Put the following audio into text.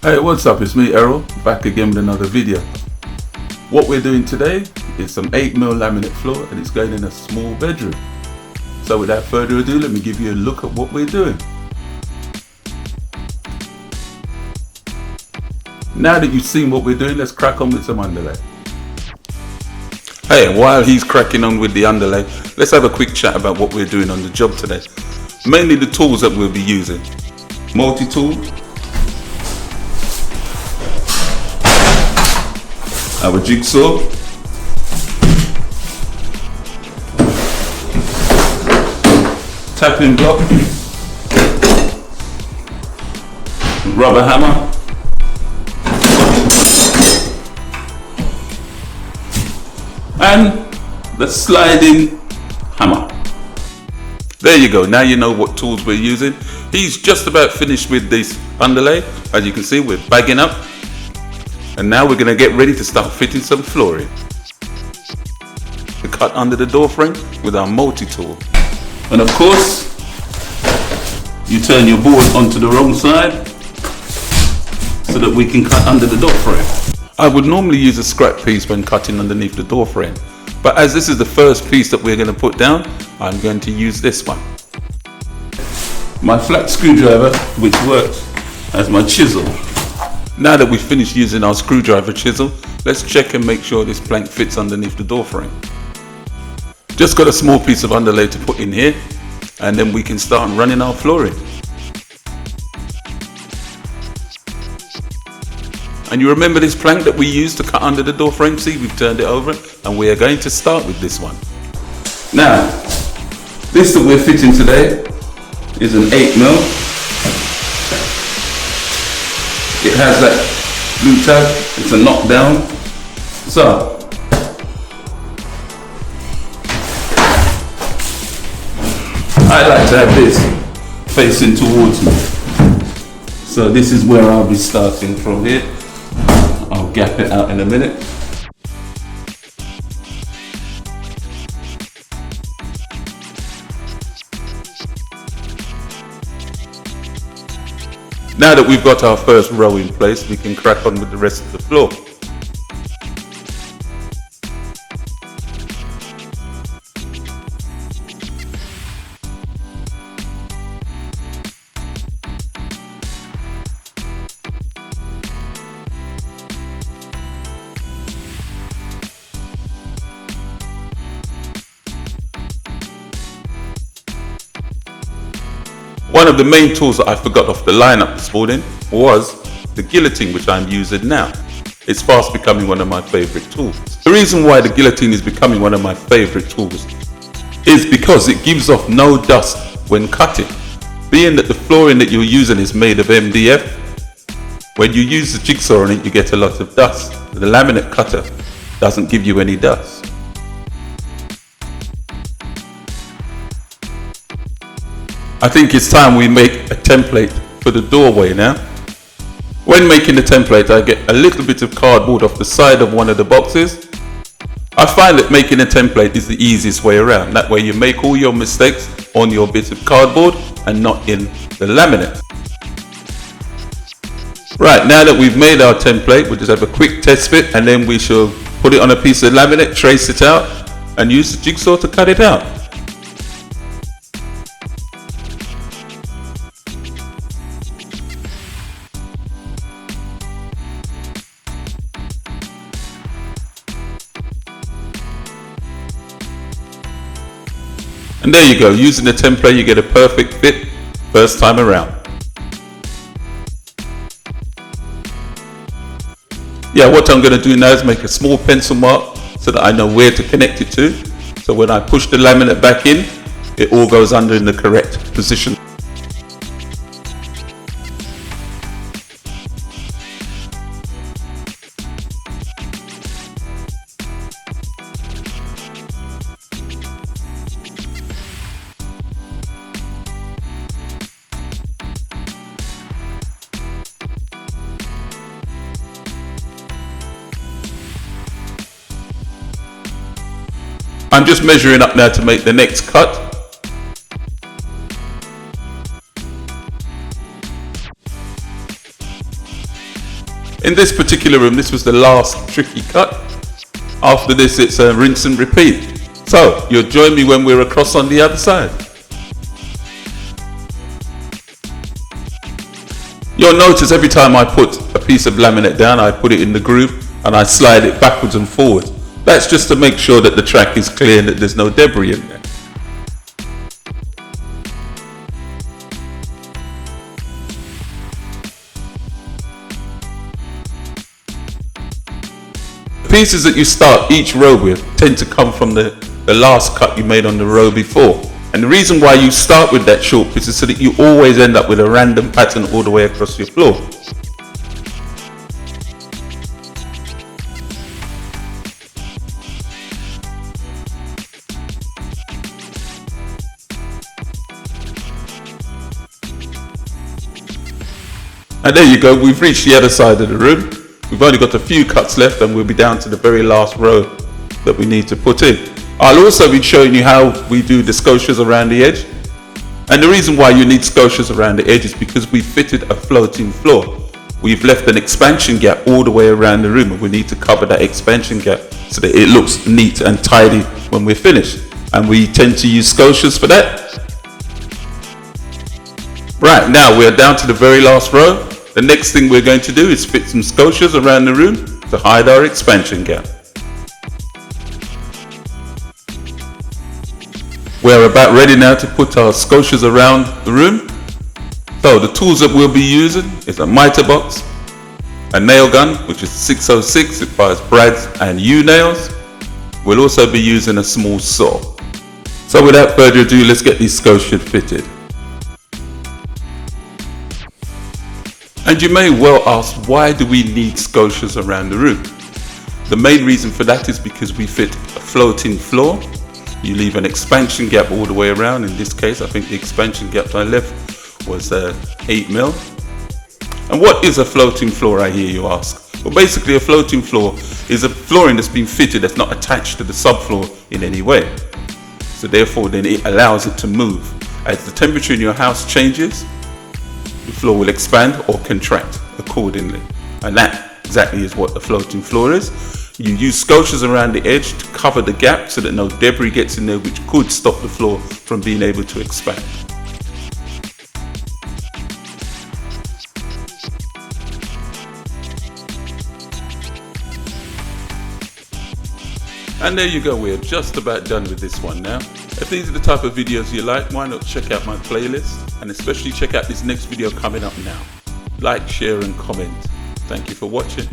Hey, what's up? It's me, Errol, back again with another video. What we're doing today is some 8mm laminate floor, and it's going in a small bedroom. So without further ado, let me give you a look at what we're doing. Now that you've seen what we're doing, let's crack on with some underlay. Hey, while he's cracking on with the underlay, let's have a quick chat about what we're doing on the job today. Mainly the tools that we'll be using. Multi-tool, our jigsaw, tapping block, rubber hammer, and the sliding hammer. There you go, now you know what tools we're using. He's just about finished with this underlay. As you can see, we're bagging up. And now we're going to get ready to start fitting some flooring. We cut under the door frame with our multi-tool. And of course, you turn your board onto the wrong side so that we can cut under the door frame. I would normally use a scrap piece when cutting underneath the door frame, but as this is the first piece that we're going to put down, I'm going to use this one. My flat screwdriver, which works as my chisel. Now that we've finished using our screwdriver chisel, let's check and make sure this plank fits underneath the door frame. Just got a small piece of underlay to put in here, and then we can start running our flooring. And you remember this plank that we used to cut under the door frame? See, we've turned it over, and we are going to start with this one. Now, this that we're fitting today is an 8mm. It has that blue tag, it's a knockdown. So, I like to have this facing towards me. So this is where I'll be starting from here. I'll gap it out in a minute. Now that we've got our first row in place, we can crack on with the rest of the floor. One of the main tools that I forgot off the lineup this morning was the guillotine, which I'm using now. It's fast becoming one of my favorite tools. The reason why the guillotine is becoming one of my favorite tools is because it gives off no dust when cutting. Being that the flooring that you're using is made of MDF, when you use the jigsaw on it, you get a lot of dust. The laminate cutter doesn't give you any dust. I think it's time we make a template for the doorway now. When making the template, I get a little bit of cardboard off the side of one of the boxes. I find that making a template is the easiest way around. That way you make all your mistakes on your bit of cardboard and not in the laminate. Right, now that we've made our template, we'll just have a quick test fit, and then we shall put it on a piece of laminate, trace it out, and use the jigsaw to cut it out. And there you go, using the template you get a perfect fit first time around. Yeah, what I'm going to do now is make a small pencil mark so that I know where to connect it to. So when I push the laminate back in, it all goes under in the correct position. I'm just measuring up now to make the next cut. In this particular room, this was the last tricky cut. After this, it's a rinse and repeat. So you'll join me when we're across on the other side. You'll notice every time I put a piece of laminate down, I put it in the groove and I slide it backwards and forwards. That's just to make sure that the track is clear and that there's no debris in there. The pieces that you start each row with tend to come from the last cut you made on the row before. And the reason why you start with that short piece is so that you always end up with a random pattern all the way across your floor. And there you go, we've reached the other side of the room. We've only got a few cuts left and we'll be down to the very last row that we need to put in. I'll also be showing you how we do the scotias around the edge. And the reason why you need scotias around the edge is because we fitted a floating floor. We've left an expansion gap all the way around the room and we need to cover that expansion gap so that it looks neat and tidy when we're finished. And we tend to use scotias for that. Right, now we're down to the very last row. The next thing we're going to do is fit some scotias around the room to hide our expansion gap. We're about ready now to put our scotias around the room. So the tools that we'll be using is a miter box, a nail gun, which is 606, it fires brads and U-nails. We'll also be using a small saw. So without further ado, let's get these scotias fitted. And you may well ask, why do we need scotias around the room? The main reason for that is because we fit a floating floor. You leave an expansion gap all the way around. In this case, I think the expansion gap I left was 8 mil. And what is a floating floor, I hear you ask? Well, basically a floating floor is a flooring that's been fitted that's not attached to the subfloor in any way. So therefore then it allows it to move. As the temperature in your house changes, the floor will expand or contract accordingly. And that exactly is what the floating floor is. You use scotias around the edge to cover the gap so that no debris gets in there which could stop the floor from being able to expand. And there you go, we're just about done with this one now. If these are the type of videos you like, why not check out my playlist, and especially check out this next video coming up now. Like, share and comment. Thank you for watching.